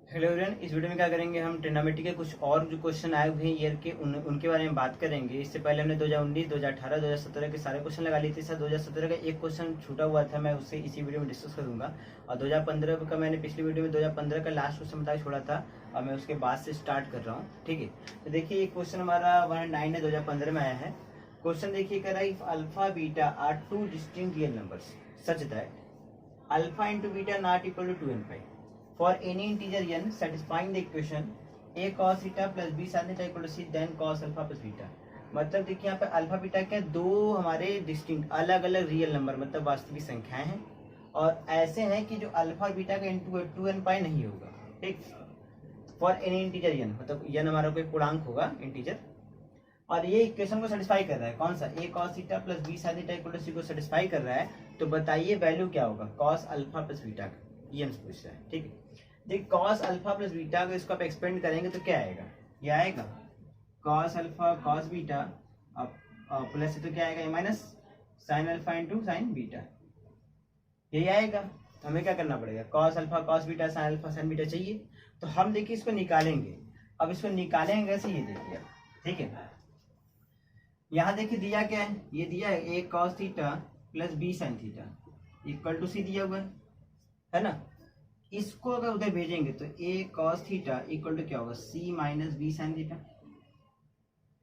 Hello everyone, इस video में क्या करेंगे हम ट्रिग्नोमेट्री के कुछ और जो क्वेश्चन आए हुए हैं ईयर के उनके बारे में बात करेंगे। इससे पहले हमने 2019, 2018, 2017 के सारे क्वेश्चन लगा लिए थे। सर 2017 का एक क्वेश्चन छूटा हुआ था, मैं उससे इसी वीडियो में डिस्कस करूंगा। और 2015 का मैंने पिछली वीडियो में 2015 का लास्ट क्वेश्चन बता के छोड़ा था और मैं उसके बाद से स्टार्ट कर रहा हूँ। ठीक है, तो देखिए एक क्वेश्चन हमारा 109 है, 2015 में आया है। क्वेश्चन देखिए कह रहा है if alpha beta are two distinct real numbers such that alpha into beta not equal to 2n/, for any integer n satisfying the equation a cos theta plus b sin theta equal to c then cos alpha plus beta। मतलब देखिए यहाँ पे alpha beta क्या दो हमारे distinct अलग अलग real number मतलब वास्तविक संख्याएं हैं और ऐसे हैं कि जो अल्फा और बीटा का इंटू 2n/, नहीं होगा। ठीक, फॉर एनी इंटीजर n मतलब n हमारा कोई पूर्णांक होगा इंटीजर, और ये इक्वेशन को सेटिस्फाई कर रहा है। कौन सा? a cos theta plus b sin theta equal to c को सेटिस्फाई कर रहा है। तो बताइए वैल्यू क्या होगा cos अल्फा प्लस बीटा का, ये हमसे पूछ रहा है। ठीक है, देख cos अल्फा प्लस बीटा को इसको आप एक्सपेंड करेंगे तो क्या आएगा? ये आएगा cos अल्फा cos बीटा अब प्लस से तो क्या आएगा? ये minus sin alpha into sin beta, यही आएगा। तो हमें क्या करना पड़ेगा? cos alpha cos beta sin alpha sin beta चाहिए, तो हम देखिए इसको निकालेंगे। अब इसको निकालेंगे कैसे, ये देखिए। ठीक है, यहाँ देखिए दिया क्या है, ये दिया है a cos theta plus b sin theta equal to c दिया हुआ है ना। इसको अगर उधर भेजेंगे तो a cos theta equal to क्या होगा? c minus b sin theta.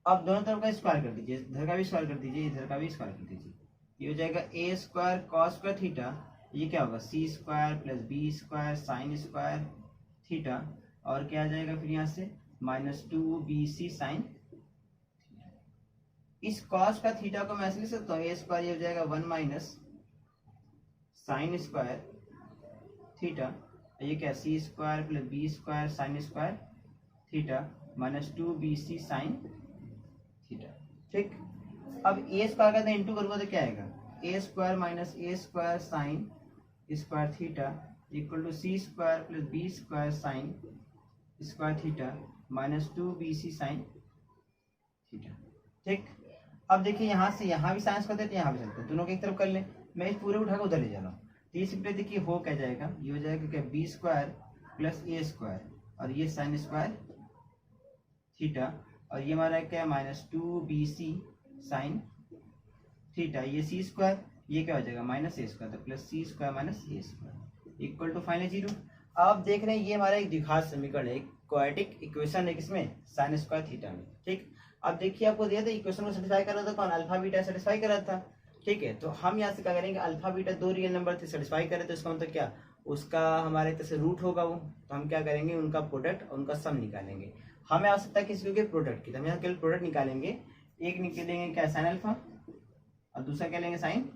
अब दोनों तरफ का स्क्वायर कर दीजिए, इधर का भी स्क्वायर कर दीजिए, इधर का भी स्क्वायर कर दीजिए। ये हो जाएगा a square cos square theta, ये क्या होगा? c square plus b square sin square theta, और क्या आ जाएगा फिर यहाँ से -2bc sin। इस cos का थीटा को मैं ऐसे लिख सकता हूँ a स्क्वायर, ये हो जाएगा 1 माइनस साइन स्क्वायर थीटा, ये क्या c square plus b square sine square theta -2bc sine theta. ठीक, अब a स्क्वायर का इंटू करूंगा तो क्या आएगा? a square minus a square sine square theta equal to c square plus b square sine square theta -2bc sine theta. ठीक, अब देखिए यहाँ से यहाँ भी साइंस कर देते हैं, यहाँ भी चलते हैं, दोनों की एक तरफ कर लें। मैं इस पूरे उठाकर उधर ले जा रहा हूँ, तो ये सिंपली देखिए हो क्या जाएगा? ये हो जाएगा क्या? बी स्क्वायर प्लस ए स्क्वायर और ये साइन स्क्वायर थीटा, और ये हमारा क्या है? -2bc साइन थीटा, ये सी स्क्वायर, ये क्या हो जाएगा? माइनस ए स्क्वायर, तो plus C square minus A square equal to finally 0। आप देख रहे हैं ये हमारा एक द्विघात समीकरण है, एक क्वाड्रेटिक इक्वेशन है, किसमें? साइन स्क्वायर थीटा में। ठीक, अब देखिए आपको दिया था इक्वेशन को सेटिस्फाई कर रहा था कौन? अल्फा बीटा सेटिस्फाई कर रहा था। ठीक है, तो हम यहाँ से क्या करेंगे? अल्फा बीटा दो रियल नंबर थे, सेटिस्फाई करें तो इसका मतलब क्या? उसका हमारे तरफ से रूट होगा वो, तो हम क्या करेंगे? उनका प्रोडक्ट और उनका सम निकालेंगे। हमें आवश्यकता है किसी के प्रोडक्ट की, तो हम यहाँ केवल प्रोडक्ट निकालेंगे। एक निकालेंगे क्या? साइन अल्फा, और दूसरा क्या लेंगे? Sign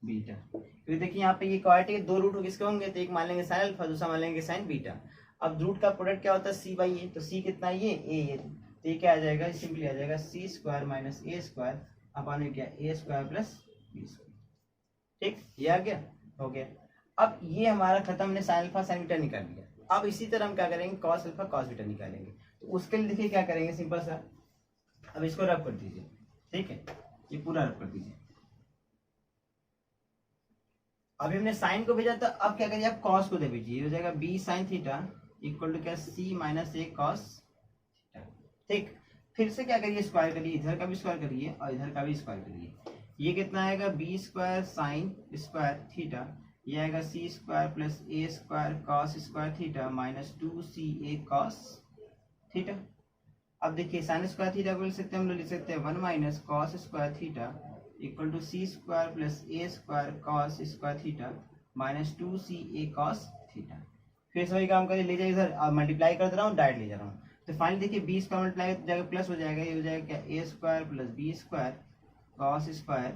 beta. क्योंकि देखिए यहाँ पे ये क्वाड्रेटिक दो रूट किसके होंगे? तो एक मान लेंगे साइन अल्फा, दूसरा मान लेंगे साइन बीटा। अब रूट का प्रोडक्ट क्या होता है? सी बाई ए, तो सी कितना है? ये ए, ये तो ये क्या आ जाएगा? सिंपली आ जाएगा सी स्क्वायर माइनस ए स्क्वायर अपन में क्या? A square plus b square. ठीक, ये आ गया, हो गया। अब ये हमारा खत्म, हमने साइन अल्फा साइन बीटा निकाल लिया। अब इसी तरह हम क्या करेंगे? कॉस अल्फा कॉस बीटा निकालेंगे। तो उसके लिए देखिए क्या करेंगे, सिंपल सा, अब इसको रब कर दीजिए। ठीक है, ये पूरा रब कर दीजिए। अभी हमने साइन को भेजा, तो अब क्या करिए? आप कॉस को दे दीजिए, हो जाएगा B sine theta equal to क्या? C minus A cos theta. ठीक, फिर से क्या करिए? स्क्वायर करिए, इधर का भी स्क्वायर करिए और इधर का भी स्क्वायर करिए। ये कितना आएगा? B square sine square theta, ये आएगा सी स्क्वायर प्लस ए square cos square theta -2ca cos theta. अब देखिए साइन स्क्वायर थीटा को लिख सकते हैं, हम लोग लिख सकते हैं 1 minus cos square theta equal to C square plus A square cos square theta -2ca cos theta. फिर से वही काम करिए, ले जाइए इधर, अब मल्टीप्लाई कर दे रहा हूँ, डायरेक्ट ले जा रहा हूँ। तो फाइनली देखिए बी स्क्वायर मल्टीप्लाई जाएगा प्लस हो जाएगा, ये हो जाएगा क्या? A square plus b square cos square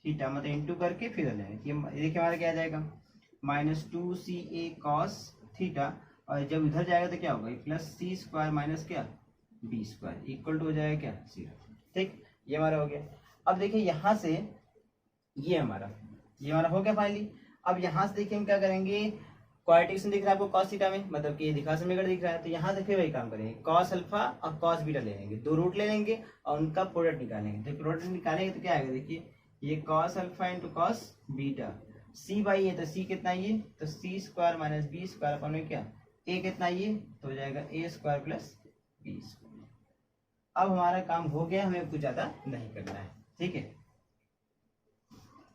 theta, मतलब इंटू करके फिर हो जाएगा। ये देखिए हमारा क्या आ जाएगा? -2ca कॉस थीटा, और जब इधर जाएगा तो क्या होगा? प्लस सी स्क्वायर माइनस क्या? बी स्क्वायर इक्वल टू हो जाएगा क्या? 0। ठीक, ये हमारा हो गया। अब देखिए यहाँ से ये हमारा हो गया फाइनली। अब यहाँ से देखिए हम क्या करेंगे? क्वाड्रेटिक दिख रहा है आपको कॉस थीटा में, मतलब कि ये दिखा समीकरण दिख रहा है, तो यहाँ से फिर वही काम करेंगे, कॉस अल्फा और कॉस बीटा ले लेंगे, दो रूट ले लेंगे और उनका प्रोडक्ट निकालेंगे। तो प्रोडक्ट निकालेंगे तो क्या आएगा? देखिए ये cos alpha into cos beta, c by a, तो सी कितना है? ये तो c square minus b square upon में क्या? ए कितना ये तो हो जाएगा a square plus b square. अब हमारा काम हो गया, हमें कुछ ज्यादा नहीं करना है, ठीक है।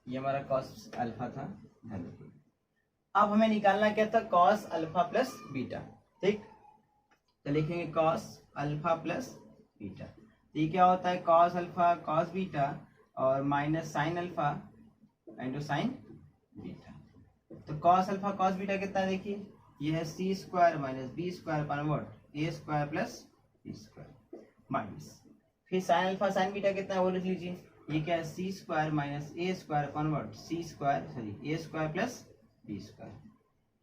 ये हमारा कॉस अल्फा था, अब हमें निकालना क्या था, कॉस अल्फा प्लस बीटा, ठीक। तो लिखेंगे कॉस अल्फा प्लस बीटा, ये क्या होता है कॉस अल्फा कॉस बीटा और minus sine alpha into sine beta. तो कॉस अल्फा कॉस बीटा कितना है, देखिए ये है c square minus b square upon what a square plus b square minus, फिर साइन अल्फा साइन बीटा कितना है वो लिख लीजिए, ये क्या है c square minus A square upon what c square sorry a square plus b square.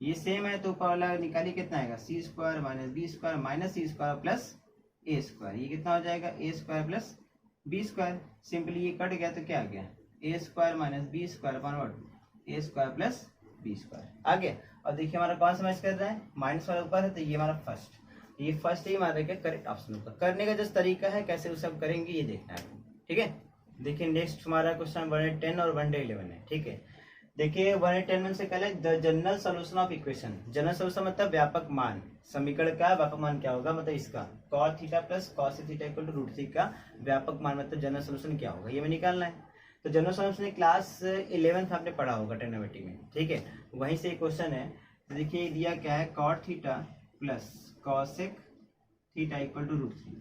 ये सेम है तो ऊपर वाला निकालिए कितना आएगा c square minus b square minus सी स्क्वायर प्लस ए स्क्वायर, ये कितना हो जाएगा a square plus b square. Simply ये कट गया तो क्या आ गया a square minus b square upon what a square plus b square आ गया। और देखिए हमारा कौन सा मैच कर रहा है, माइनस वाला ऊपर है तो ये हमारा फर्स्ट, ये फर्स्ट ही हमारे क्या करेक्ट ऑप्शन होगा। करने का जो तरीका है कैसे वो सब करेंगे ये देखना है, ठीक है। देखिए नेक्स्ट हमारा क्वेश्चन 110 और 111 है, ठीक है। देखिए 110 से पहले the general solution of equation, general solution मतलब व्यापक मान, समीकरण का व्यापक मान क्या होगा, मतलब इसका cos theta plus cos theta equal to root 3 का व्यापक मान मतलब जनरल सोल्यूशन क्या होगा ये हमें निकालना है। तो जनरल सोल्यूशन क्लास 11th आपने पढ़ा होगा ट्रिग्नोमेट्री में, ठीक है, वहीं से क्वेश्चन है। तो देखिए दिया क्या है cot theta plus cosec theta equal to root 3,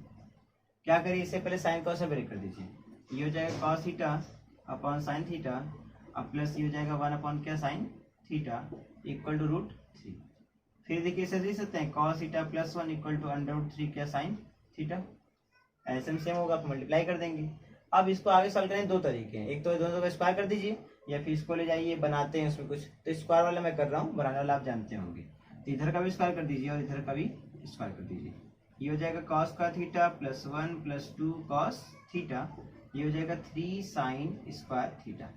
क्या करिए इससे पहले साइन कॉस ब्रेक कर दीजिए, ये हो जाएगा cos theta upon sine theta अब प्लस ये हो जाएगा 1 अपॉन क्या sine theta equal to root 3। फिर देखिए इसे लिख सकते हैं cos theta plus 1 equal to under root 3 क्या साइन थीटा, ऐसे में सेम होगा आप मल्टीप्लाई कर देंगे। अब इसको आगे सॉल्व करें दो तरीके हैं, एक तो दोनों का स्क्वायर कर दीजिए या फिर इसको ले जाइए बनाते हैं उसमें कुछ, तो स्क्वायर वाला मैं कर रहा हूँ, बनाने वाला आप जानते होंगे। तो इधर का भी स्क्वायर कर दीजिए और इधर का भी स्क्वायर कर दीजिए, ये हो जाएगा cos का theta plus 1 plus 2 cos theta, ये हो जाएगा 3 साइन स्क्वायर थीटा।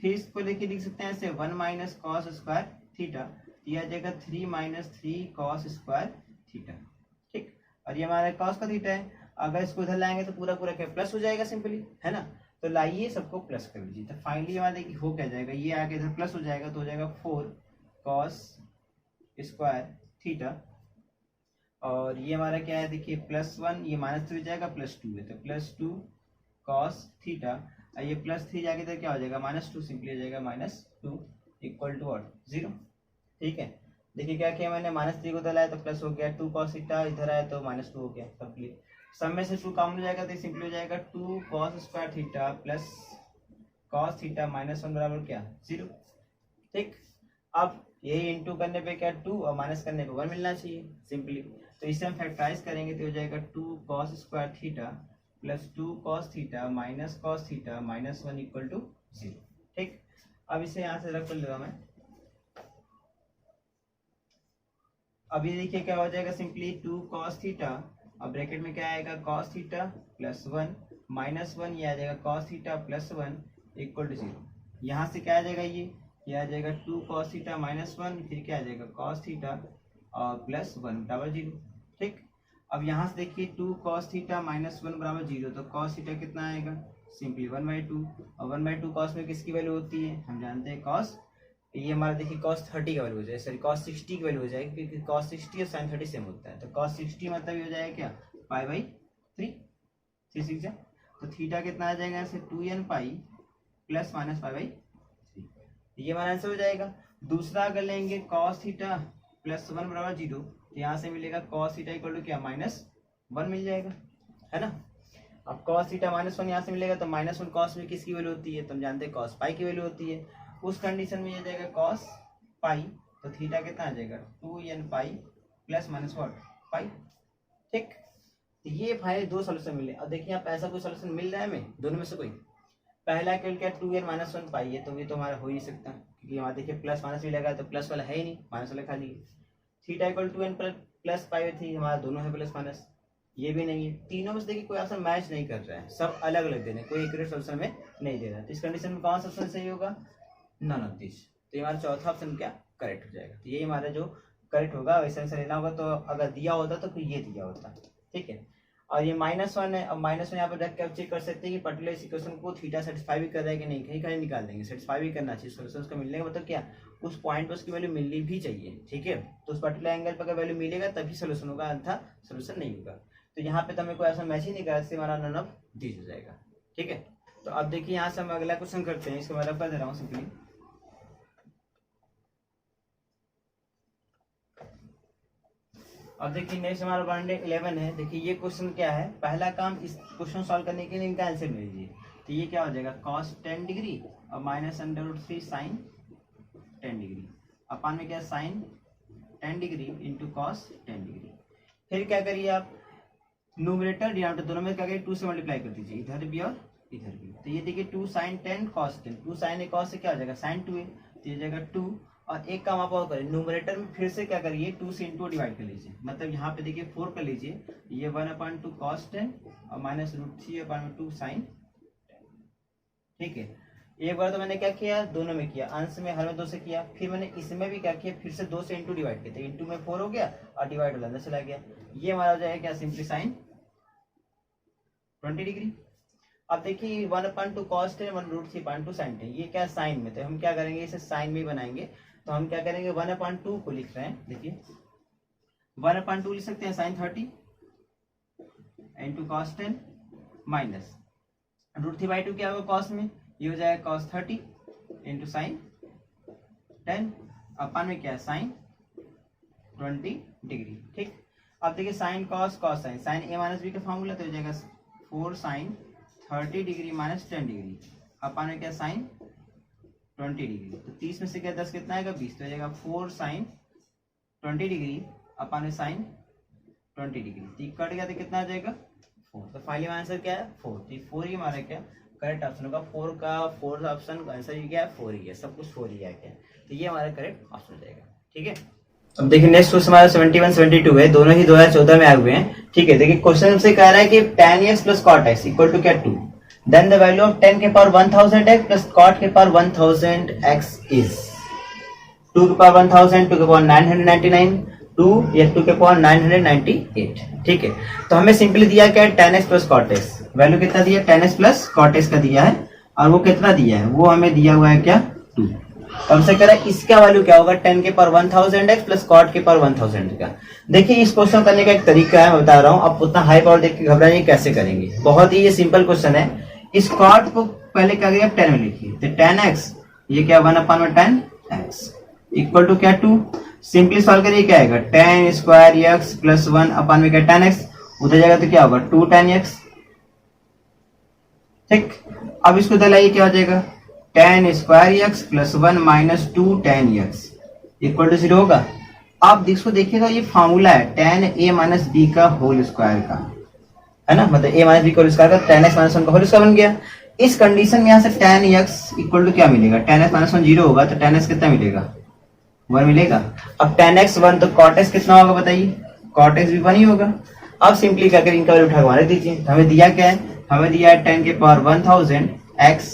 फिर इसको लेके लिख सकते हैं ऐसे 1 माइनस कॉस स्क्वायर थीटा, ये आ जाएगा 3 माइनस 3 कॉस स्क्वायर थीटा, ठीक। और ये हमारा कॉस का थीटा है, अगर इसको इधर लाएंगे तो पूरा पूरा क्या प्लस हो जाएगा सिंपली, है ना। तो लाइए सबको प्लस कर लीजिए, तो फाइनली हमारा देखिए हो क्या जाएगा, ये आगे इधर प्लस हो जाएगा तो हो जाएगा 4 कॉस स्क्वायर थीटा, और ये हमारा क्या है देखिए प्लस 1 ये माइनस 3 हो जाएगा प्लस 2 है तो प्लस 2 कॉस थीटा, ये प्लस 3 जाके इधर क्या हो जाएगा -2, सिंपली हो जाएगा -2 इक्वल टू व्हाट 0, ठीक है। देखिए क्या किया मैंने -3 को इधर लाया तो प्लस हो गया, 2 cos थीटा इधर आया तो -2 हो गया कंप्लीट। सब में से 2 कॉमन हो जाएगा तो सिंपली हो जाएगा 2 cos square theta plus cos theta -1 बराबर क्या 0, ठीक। अब ये इंटू करने पे क्या 2 और माइनस करने पे 1 मिलना चाहिए सिंपली, तो इसे हम फैक्टराइज करेंगे तो हो जाएगा 2 cos square theta plus 2 cos theta minus cos theta -1 equal to 0, ठीक। अब इसे यहाँ से रख लेगा मैं, अब ये देखिए क्या हो जाएगा सिंपली 2 cos थीटा, अब ब्रैकेट में क्या आएगा cos थीटा प्लस 1 -1, ये आ जाएगा cos theta plus 1 equal to 0। यहाँ से क्या आ जाएगा ये आ जाएगा 2 cos थीटा -1, फिर क्या आ जाएगा cos थीटा और प्लस 1 बराबर 0, ठीक। अब यहाँ से देखिए 2 cos थीटा -1 बराबर 0, तो cos थीटा कितना आएगा सिंपली 1/2, और 1/2 cos में किसकी वैल्यू होती है हम जानते हैं cos, ये हमारा देखिए cos 30 का वैल्यू हो जाएगा, सॉरी cos 60 की वैल्यू हो जाएगी क्योंकि cos 60 और sin 30 सेम होता है, तो cos 60 मतलब ये हो जाएगा क्या π/3, 3 तो थीटा कितना आ जाएगा ऐसे 2n पाई प्लस माइनस π/3, ये हमारा आंसर हो जाएगा। दूसरा अगर लेंगे cos थीटा प्लस 1 बराबर 0, तो यहाँ से मिलेगा cos थीटा इक्वल टू क्या -1 मिल जाएगा, है ना। अब cos थीटा -1 यहाँ से मिलेगा तो -1 cos में किसकी वैल्यू होती है तो हम जानते हैं cos पाई की वैल्यू होती है, उस कंडीशन में ये जाएगा cos पाई, तो थीटा कितना आ जाएगा 2n pi plus minus what pi, ठीक। तो ये फाइनली दो सोल्यूशन मिले। अब देखिए आप ऐसा कोई सोल्यूशन मिल रहा है हमें दोनों में से कोई, पहला केवल क्या 2n -1 पाई है तो ये तो हमारा हो ही नहीं सकता क्योंकि यहाँ देखिए प्लस माइनस भी लगा तो प्लस वाला है ही नहीं, माइनस वाला खाली है। Theta equal to n plus pi थी, हमारा दोनों है प्लस माइनस, ये भी नहीं है। तीनों में से देखिए कोई ऑप्शन मैच नहीं कर रहा है, सब अलग अलग दे रहे हैं, कोई एक्यूरेट सोल्यूशन में नहीं दे रहा है। तो इस कंडीशन में कौन सा ऑप्शन सही होगा नन ऑफ दिस, तो ये हमारा चौथा ऑप्शन क्या करेक्ट हो जाएगा। तो ये हमारा जो करेक्ट होगा वैसे आंसर लेना होगा, तो अगर दिया होता तो फिर ये दिया होता, ठीक है। और ये -1 है। अब -1 यहाँ पे रख के आप चेक कर सकते हैं कि पर्टिकुलर इस इक्वेशन को थीटा सेटिस्फाई भी कर रहा है कि नहीं, कहीं कहीं निकाल देंगे, सेटिस्फाई भी करना चाहिए। सोल्यूशन का मिलने का मतलब क्या, उस पॉइंट पर उसकी वैल्यू मिलनी भी चाहिए, ठीक है। तो उस पर्टिकुलर एंगल पर अगर वैल्यू मिलेगा तभी सोल्यूशन होगा, अन्यथा सोल्यूशन नहीं होगा। तो यहाँ पे तो हमें कोई ऐसा मैच ही नहीं करा, इससे हमारा नन ऑफ दीज हो जाएगा, ठीक है। तो अब देखिए यहाँ से हम अगला क्वेश्चन करते हैं, इसको मैं रफ कर दे रहा हूँ सिंपली। अब देखिए नेक्स्ट हमारा 111 है। देखिए ये क्वेश्चन क्या है, पहला काम इस क्वेश्चन सॉल्व करने के लिए इनका आंसर मिल लीजिए। तो ये क्या हो जाएगा, cos 10 डिग्री और -√3 sin 10 डिग्री अपान में क्या sin 10 degree into cos 10 degree. फिर क्या करिए आप, न्यूमरेटर डिनोमिनेटर दोनों में क्या करिए 2 से मल्टीप्लाई कर दीजिए, इधर भी और इधर भी। तो ये देखिए 2 sin 10 cos 10, 2 sin a cos से क्या हो जाएगा sin 2a, तो ये जाएगा 2। और एक काम आप और करें, न्यूमरेटर में फिर से क्या करिए 2 से इंटू डिवाइड कर लीजिए, मतलब यहाँ पे देखिए 4 कर लीजिए, ये 1/2 cos 10 और -√3/2 sin 10, ठीक है। एक बार तो मैंने क्या किया, दोनों में किया, अंश में हर में 2 से किया, फिर मैंने इसमें भी क्या किया, फिर से 2 से इंटू डिवाइड किया, तो इंटू में 4 हो गया और डिवाइड वाला अंदर चला गया। ये हमारा हो जाएगा क्या, सिंपली sin 20 डिग्री। अब देखिए 1/2 cos 10 1√3/2 sin 10, ये क्या साइन में, तो हम क्या करेंगे इसे साइन में ही बनाएंगे। तो हम क्या करेंगे 1/2 को लिख रहे हैं, देखिए 1/2 लिख सकते हैं sin 30 इंटू cos 10 माइनस √3/2 क्या होगा cos में, ये हो जाएगा cos 30 इंटू sin 10 अपान में क्या है sin 20 डिग्री, ठीक। अब देखिए sin cos cos sin, sin a minus B का फॉर्मूला, तो हो जाएगा 4 sin 30 degree minus 10 degree upon में क्या sin 20 डिग्री। तो 30 में से क्या 10 कितना आएगा 20, तो हो जाएगा 4 sin 20 डिग्री अपान में sin 20 डिग्री। तो कट गया तो कितना आ जाएगा 4, तो फाइनली आंसर क्या है 4। तो 4 ही हमारा क्या करेक्ट ऑप्शन होगा, 4 का 4th ऑप्शन आंसर ही क्या है 4 ही है, सब कुछ 4 ही है क्या, तो ये हमारा करेक्ट ऑप्शन हो जाएगा, ठीक है। अब देखिए नेक्स्ट क्वेश्चन हमारा 71 72 है, दोनों ही 2014 में आए हुए हैं, ठीक है। देखिए क्वेश्चन हमसे कह रहा है कि tan x plus cot x equal to क्या 2, then the value of tan के पावर 1000x प्लस cot के पावर 1000x इज 2 के पावर 1000, 2 के पावर 999, 2 या 2 के पावर 998, ठीक है। तो हमें सिंपली दिया क्या है tan x plus cot x, value कितना दिया tan x plus cot x का दिया है, और वो कितना दिया है, वो हमें दिया हुआ है क्या 2। तो हमसे कह रहा है इसका वैल्यू क्या होगा tan के पावर 1000x प्लस cot के पावर 1000 का। देखिए इस क्वेश्चन करने का एक तरीका है, मैं बता रहा हूँ, आप उतना हाई पावर देख के घबराइए कैसे करेंगे, बहुत ही ये सिंपल क्वेश्चन है। इस cot को पहले क्या करिए आप 10 में लिखिए, तो tan x ये क्या 1/tan x इक्वल टू क्या 2, सिंपली सॉल्व करिए क्या आएगा tan स्क्वायर x प्लस 1 अपान में क्या tan x, उधर जाएगा तो क्या होगा 2 tan x, ठीक। अब इसको दलाइए क्या हो जाएगा tan square x plus 1 minus 2 tan x equal to 0 होगा। आप इसको देखिएगा ये फॉर्मूला है tan a माइनस b का होल स्क्वायर का, है ना, मतलब a माइनस b का होल स्क्वायर का tan x माइनस 1 का होल स्क्वायर बन गया। इस कंडीशन में यहाँ से tan x इक्वल टू क्या मिलेगा, tan x माइनस 1 0 होगा, तो tan x कितना मिलेगा 1 मिलेगा। अब tan x 1 तो cot x कितना होगा बताइए, cot x भी 1 ही होगा। अब सिंपली क्या करें इनका वैल्यू उठा के दीजिए, हमें दिया क्या है, हमें दिया है tan के पावर 1000 x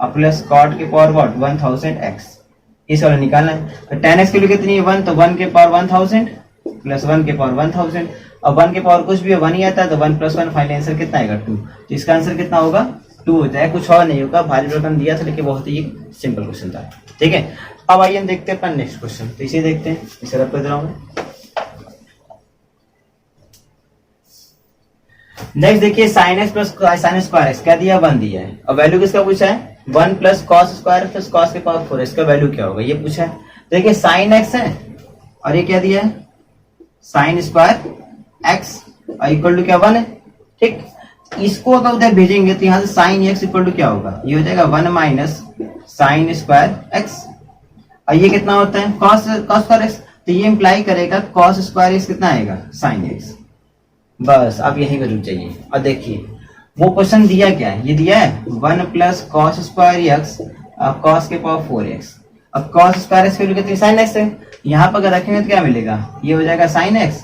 और प्लस cot के पावर व्हाट 1000 x, इस वाला निकालना है। तो tan x की वैल्यू कितनी है 1, तो 1 के पावर 1000 प्लस 1 के पावर 1000, अब 1 के पावर कुछ भी है 1 ही आता है, तो 1 प्लस 1 फाइनल आंसर कितना आएगा 2। तो इसका आंसर कितना होगा 2 हो जाएगा, कुछ और नहीं होगा, भारी रकम दिया था लेकिन बहुत ही सिंपल क्वेश्चन था, ठीक है। अब आइए हम देखते हैं अपना नेक्स्ट क्वेश्चन, तो इसे देखते हैं, इसे रख कर दे रहा हूं मैं। नेक्स्ट देखिए sin x plus sin square x क्या दिया 1 दिया है। अब वैल्यू किसका पूछा है 1 plus cos square plus cos के पावर 4, इसका वैल्यू क्या होगा ये पूछा है। देखिए sin x है और ये क्या दिया है sin स्क्वायर x और इक्वल टू क्या 1 है, ठीक। इसको अगर उधर भेजेंगे तो यहाँ से sin x इक्वल टू क्या होगा, ये हो जाएगा 1 माइनस sin स्क्वायर x, और ये कितना होता है cos स्क्वायर x, तो ये इंप्लाई करेगा cos स्क्वायर x कितना आएगा sin x। बस अब यही पर रुक जाइए और देखिए वो क्वेश्चन दिया क्या है, ये दिया है 1 plus cos square x cos के पावर 4x। अब cos स्क्वायर x की वैल्यू कितनी sin x है, यहाँ पर अगर रखेंगे तो क्या मिलेगा, ये हो जाएगा sin x,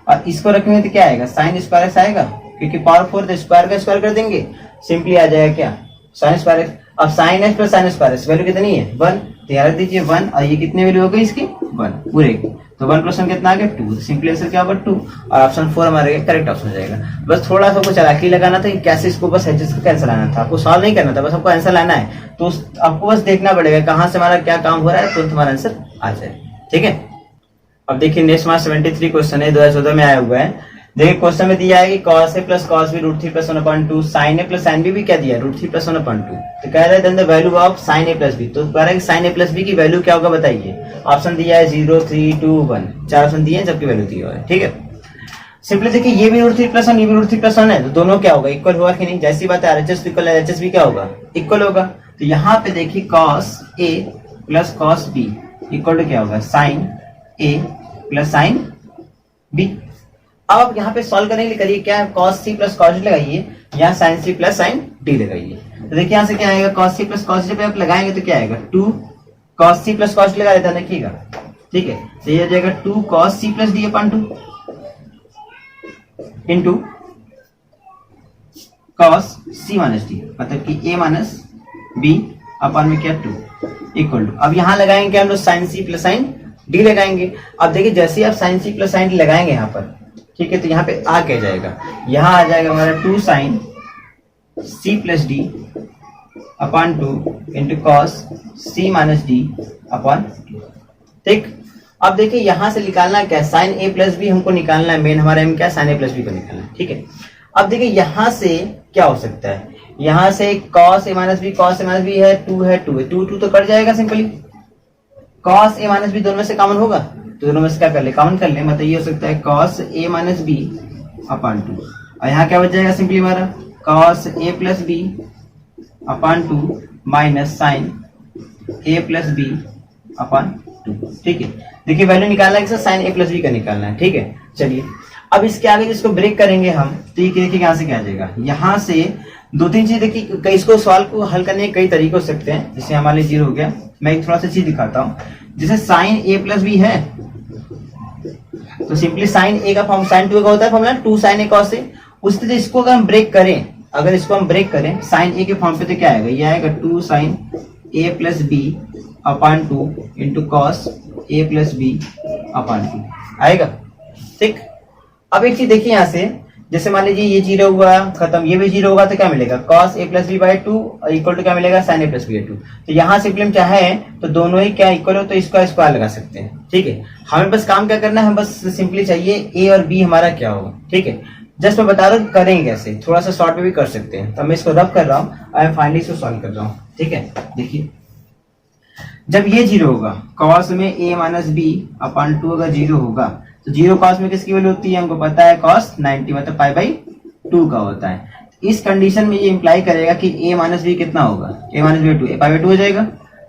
और इसको रखेंगे तो क्या आएगा sin स्क्वायर x आएगा, क्योंकि पावर 4 तो स्क्वायर का स्क्वायर कर देंगे, सिंपली आ जाएगा क्या sin स्क्वायर x। अब sin x plus sin square x value कितनी है 1, तो याद रख दीजिए 1, और ये कितनी वैल्यू हो गई इसकी 1 पूरे, तो 1 + 1 कितना आ गया 2, सिंपली आंसर क्या होगा 2 और ऑप्शन 4 हमारे करेक्ट ऑप्शन हो जाएगा। बस थोड़ा सा कुछ चालाकी लगाना था कि कैसे इसको बस एचएस का कैंसिल आना था, आपको सॉल्व नहीं करना था, बस आपको आंसर लाना है। तो आपको बस देखना पड़ेगा कहां से हमारा क्या काम हो रहा है, तो तुम्हारा आंसर आ जाए। ठीक है, अब देखिए नेक्स्ट हमारा 73 क्वेश्चन है, 2014 में आया हुआ है। देखिए क्वेश्चन में दिया है कि cos a + cos b √3 + 1/2, sin a + sin b भी क्या दिया है √3 + 1/2। तो कह रहा है then the value of sin a + b, तो कह रहा है कि sin a + b की वैल्यू क्या होगा बताइए। ऑप्शन दिया है 0, 3, 2, 1, 4 ऑप्शन दिए हैं, सबकी वैल्यू दी हुआ है। ठीक है, सिंपली देखिए ये भी √3 + 1 ये भी √3 + 1 है, तो दोनों क्या होगा इक्वल होगा कि नहीं, जैसी बात है RHS इक्वल है HHS भी क्या होगा इक्वल होगा। तो यहाँ पे देखिए cos a + cos b equal to क्या होगा sin a + sin b। अब आप यहाँ पे सॉल्व करने के लिए करिए क्या है, cos c + cos d लगाइए, यहाँ sin c + sin d लगाइए। तो देखिए यहाँ से क्या आएगा cos c + cos d पे आप लगाएंगे तो क्या आएगा 2 cos c + cos d लगा देता है देखिएगा। ठीक है, तो ये हो जाएगा 2 cos c + d/2 into cos c - d, मतलब कि a - b अपन में क्या 2 इक्वल टू, अब यहाँ लगाएंगे हम लोग sin c + sin d लगाएंगे। अब देखिए जैसे ही आप sin c + sin d लगाएंगे यहाँ पर, ठीक है, तो यहाँ पे आ क्या जाएगा, यहाँ आ जाएगा हमारा 2 sin c + d/2 into cos c - d/2। ठीक, अब देखिए यहां से निकालना क्या है, sin a + b हमको निकालना है, मेन हमारा एम क्या है sin a + b को निकालना है। ठीक है, अब देखिए यहां से क्या हो सकता है, यहां से cos a - b है 2 है 2 है 2 तो कट जाएगा सिंपली, cos a - b दोनों में से कॉमन होगा, तो दोनों में से क्या कर ले कॉमन कर ले, मतलब ये हो सकता है cos a - b/2 और यहाँ क्या बच जाएगा सिंपली हमारा cos a + b/2 minus sin a + b/2। ठीक है, देखिए वैल्यू निकालना है sin a + b का निकालना है। ठीक है, चलिए अब इसके आगे जिसको ब्रेक करेंगे हम, तो ये देखिए यहाँ से क्या आ जाएगा, यहाँ से 2-3 चीज देखिए, इसको सवाल को हल करने के कई तरीके हो सकते हैं। जैसे हमारे लिए 0 हो गया, मैं एक थोड़ा सा चीज दिखाता हूँ, जैसे sin a + b है तो सिंपली sin a का फॉर्म sin 2 का होता है formula 2 sin a cos a, उससे इसको अगर हम ब्रेक करें, अगर इसको हम ब्रेक करें sin a के फॉर्म पे तो क्या आएगा, ये आएगा 2 sin a + b/2 into cos a + b/2 आएगा। ठीक, अब एक चीज देखिए यहाँ से, जैसे मान लीजिए ये 0 हुआ खत्म, ये भी 0 होगा तो क्या मिलेगा cos a + b/2 equal to क्या मिलेगा sin a + b/2। तो यहाँ सिंपली हम चाहे तो दोनों ही क्या इक्वल हो तो इसका स्क्वायर लगा सकते हैं। ठीक है, हमें बस काम क्या करना है, हम बस सिंपली चाहिए a और b हमारा क्या होगा। ठीक है, जस्ट मैं बता रहा हूँ करेंगे कैसे, थोड़ा सा शॉर्ट में भी कर सकते हैं। तो मैं इसको रब कर रहा हूँ और फाइनली इसको सॉल्व कर रहा हूँ। ठीक है, देखिए जब ये 0 होगा cos में a - b/2 अगर 0 होगा तो 0 cos में किसकी वैल्यू होती है, हमको पता है cos 90 मतलब π/2 का होता है। इस कंडीशन में ये इंप्लाई करेगा कि a - b कितना होगा, a - b/2 π/2 हो जाएगा,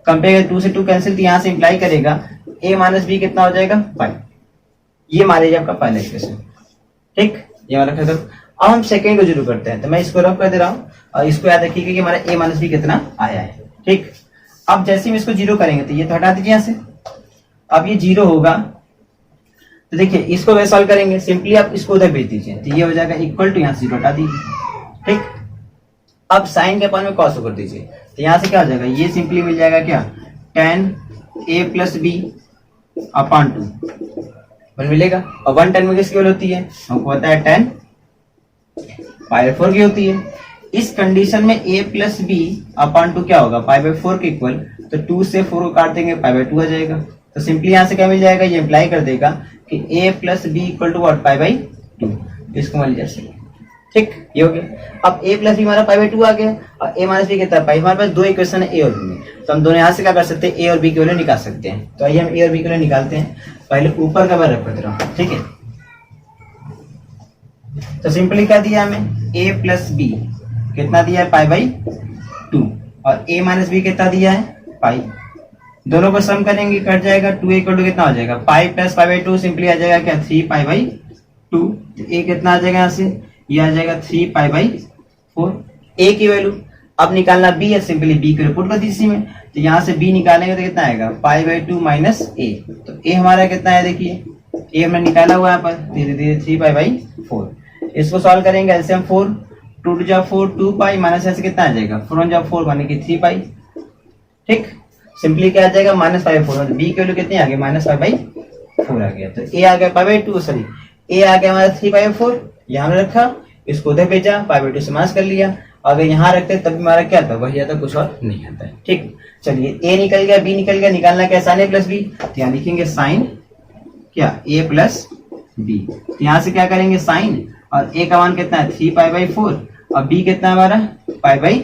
कंपेयर 2 से 2 कैंसिल, तो यहाँ से इंप्लाई करेगा a - b कितना हो जाएगा π। ये मान लीजिए आपका पहला इक्वेशन। ठीक, ये वाला खत्म। अब हम सेकेंड को 0 करते हैं, तो मैं इसको रब कर दे रहा हूँ और इसको याद रखिएगा कि हमारा a - b कितना आया है। ठीक, अब जैसे हम इसको 0 करेंगे तो ये तो हटा दीजिए यहाँ से, अब ये 0 होगा तो देखिए इसको वैसे सॉल्व करेंगे, सिंपली आप इसको उधर भेज दीजिए, तो ये हो जाएगा इक्वल टू यहाँ से 0 हटा दीजिए। ठीक, अब साइन के अपन में cos कर दीजिए, तो यहाँ से क्या हो जाएगा, ये सिंपली मिल जाएगा क्या tan a + b/2 मिलेगा, और 1 tan में किसकी वैल्यू होती है, हमको पता है tan π/4 की होती है। इस कंडीशन में a + b/2 क्या होगा π/4 के इक्वल, तो 2 से 4 को काट देंगे π/2 आ जाएगा। तो सिंपली यहाँ से क्या मिल जाएगा, ये इंप्लाई कर देगा कि a + b = व्हाट π/2, इसको मान लीजिए। ठीक, ये हो गया। अब a + b हमारा π/2 आ गया और a - b कितना है, हमारे पास 2 इक्वेशन है a और b में, तो हम दोनों यहाँ से क्या कर सकते हैं, a और b की वैल्यू निकाल सकते हैं। तो आइए हम a और b की वैल्यू निकालते हैं। पहले ऊपर का मैं रख कर दे रहा हूँ। ठीक है, तो सिंपली क्या दिया हमें, a + b कितना दिया है π/2 और a - b कितना दिया है π। दोनों को सम करेंगे कट जाएगा, 2 = कितना हो जाएगा π + π/2 सिंपली आ जाएगा क्या 3 π/2। तो a कितना आ जाएगा यहाँ से, ये आ जाएगा 3 π/4 a की वैल्यू। अब निकालना b है, सिंपली b को रिपोर्ट कर दी इसी में, तो यहाँ से b निकालेंगे तो कितना आएगा π/2 माइनस a। तो a हमारा कितना है, देखिए a हमने निकाला हुआ है यहाँ पर धीरे धीरे 3 π/4। इसको सॉल्व करेंगे, एलसीएम 4 2 × 4 2 π माइनस ऐसे कितना आ जाएगा 4 × 4 माने कि 3 π। ठीक, सिंपली क्या आ जाएगा -π/4, मतलब b की वैल्यू कितनी आ गई -π/4। 4 आ गया। तो ए आ गया पाई बाई 2, सॉरी ए आ गया हमारा 3 पाई बाई 4, यहाँ में रखा, इसको उधर भेजा, पाई बाई 2 से माइनस कर लिया। अगर यहाँ रखते तब हमारा क्या था, वही आता, कुछ और नहीं आता है। ठीक, चलिए ए निकल गया, बी निकल गया, निकालना क्या साइन ए प्लस बी, तो यहाँ लिखेंगे साइन क्या ए प्लस बी। तो यहाँ से क्या करेंगे साइन, और ए का मान कितना है 3 पाई बाई 4, और बी कितना है हमारा पाई बाई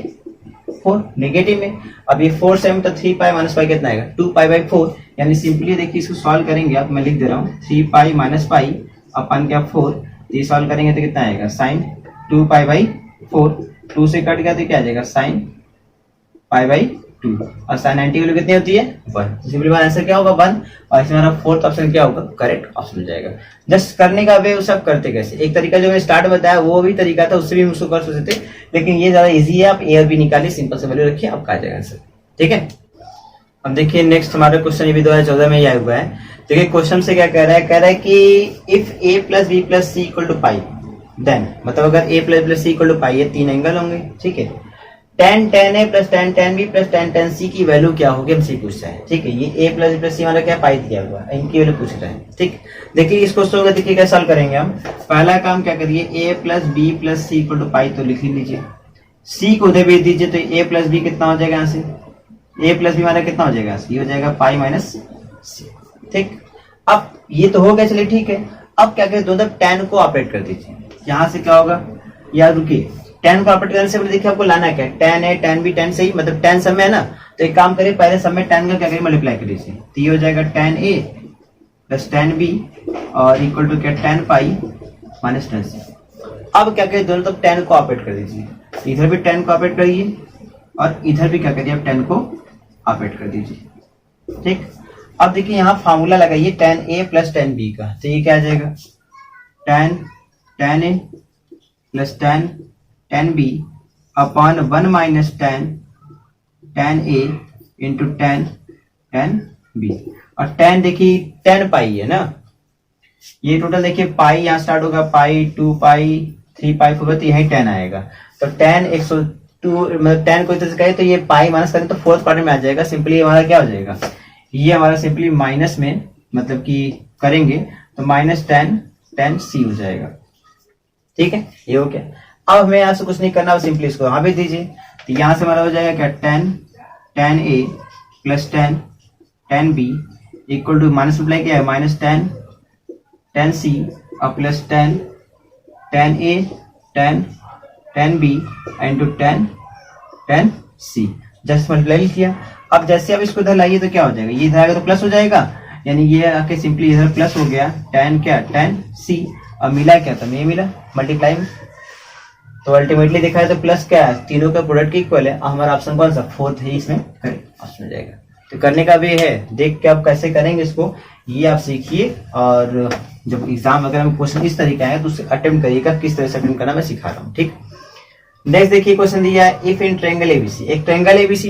4 नेगेटिव में। अब ये 4 से तो 3 पाई माइनस पाई कितना आएगा 2 पाई बाई 4, यानी सिंपली देखिए इसको सॉल्व करेंगे आप, मैं लिख दे रहा हूँ 3 पाई माइनस पाई अपन क्या 4, ये सॉल्व करेंगे तो कितना आएगा साइन 2 पाई बाई 4, 2 से कट गया तो क्या आ जाएगा साइन पाई बाई 2, और साइन 90 की वैल्यू कितनी होती है 1, तो सिंपली आंसर क्या होगा 1, और इसमें हमारा फोर्थ ऑप्शन क्या होगा करेक्ट ऑप्शन हो जाएगा। जस्ट करने का वे सब करते कैसे, एक तरीका जो मैं स्टार्ट बताया वो भी तरीका था, उससे भी हम उसको कर सकते थे, लेकिन ये ज्यादा इजी है, आप ए और बी निकालिए, सिंपल से वैल्यू रखिए, आपका आ जाएगा आंसर। ठीक है, अब देखिए नेक्स्ट हमारा क्वेश्चन ये भी 2014 में ही आया हुआ है। देखिए क्वेश्चन से क्या कह रहा है कि if A plus B plus C equal to pi, then मतलब अगर A plus C equal to pi, ये 3 एंगल होंगे। ठीक है, tan A plus tan B plus tan C की वैल्यू क्या होगी, हमसे पूछ रहा है। ठीक है, ये ए प्लस सी वाला क्या पाई दिया हुआ है, इनकी वैल्यू पूछ रहा है। ठीक, देखिए इस क्वेश्चन को देखिए क्या सॉल्व करेंगे हम। पहला काम क्या करिए, a plus B plus C equal to pi तो लिख लीजिए, सी को उधर भेज दीजिए, तो ए प्लस बी कितना हो जाएगा यहाँ से, ए प्लस बी वाला कितना हो जाएगा, ये हो जाएगा पाई माइनस सी। ठीक, अब ये तो हो गया, चलिए ठीक है। अब क्या करें, दोनों तरफ tan को ऑपरेट कर दीजिए, यहाँ से क्या होगा, या रुकिए tan को ऑपरेट करने से पहले देखिए आपको लाना क्या है, tan है tan भी tan से ही, मतलब tan सब में है ना, तो एक काम करिए पहले सब में tan का क्या करिए मल्टीप्लाई कर दीजिए, तो ये हो जाएगा tan a plus tan b और इक्वल टू क्या tan pi minus tan c। अब क्या करिए, दोनों तरफ tan को ऑपरेट कर दीजिए, इधर भी tan को ऑपरेट करिए और इधर भी क्या करिए आप tan को ऑपरेट कर दीजिए। ठीक, अब देखिए यहाँ फार्मूला लगाइए tan a plus tan b का, तो ये क्या आ जाएगा tan a plus tan b upon 1 minus tan a into tan b, और tan देखिए tan पाई है ना, ये टोटल देखिए पाई यहाँ स्टार्ट होगा, पाई 2 पाई 3 पाई 4, तो यही tan आएगा। तो tan 102 मतलब tan को इधर से कहे तो ये पाई माइनस करें तो फोर्थ क्वाड्रेंट में आ जाएगा, सिंपली हमारा क्या हो जाएगा, ये हमारा सिंपली माइनस में मतलब कि करेंगे तो माइनस tan c हो जाएगा। ठीक है, ये हो गया। अब हमें यहाँ से कुछ नहीं करना, सिंपली इसको यहाँ भेज दीजिए, तो यहाँ से हमारा हो जाएगा क्या tan a plus tan b equal to minus apply किया है माइनस tan c और plus tan a tan b into tan c, just multiply किया। अब जैसे आप इसको इधर लाइए तो क्या हो जाएगा, ये इधर आएगा तो प्लस हो जाएगा, यानी ये आके सिंपली इधर प्लस हो गया tan c, और मिला क्या था, ये मिला मल्टीप्लाई में, तो अल्टीमेटली देखा है तो प्लस क्या है, तीनों का प्रोडक्ट इक्वल है, और हमारा ऑप्शन कौन सा फोर्थ है, इसमें करेक्ट ऑप्शन हो जाएगा। तो करने का वे है, देख के आप कैसे करेंगे इसको, ये आप सीखिए, और जब एग्जाम अगर हम क्वेश्चन इस तरीके आए तो उससे अटेम्प्ट करिएगा, किस तरह से अटेम्प्ट करना मैं सिखा रहा हूँ। ठीक, नेक्स्ट देखिए क्वेश्चन दिया है, इफ इन ट्रायंगल एबीसी, एक ट्रायंगल एबीसी,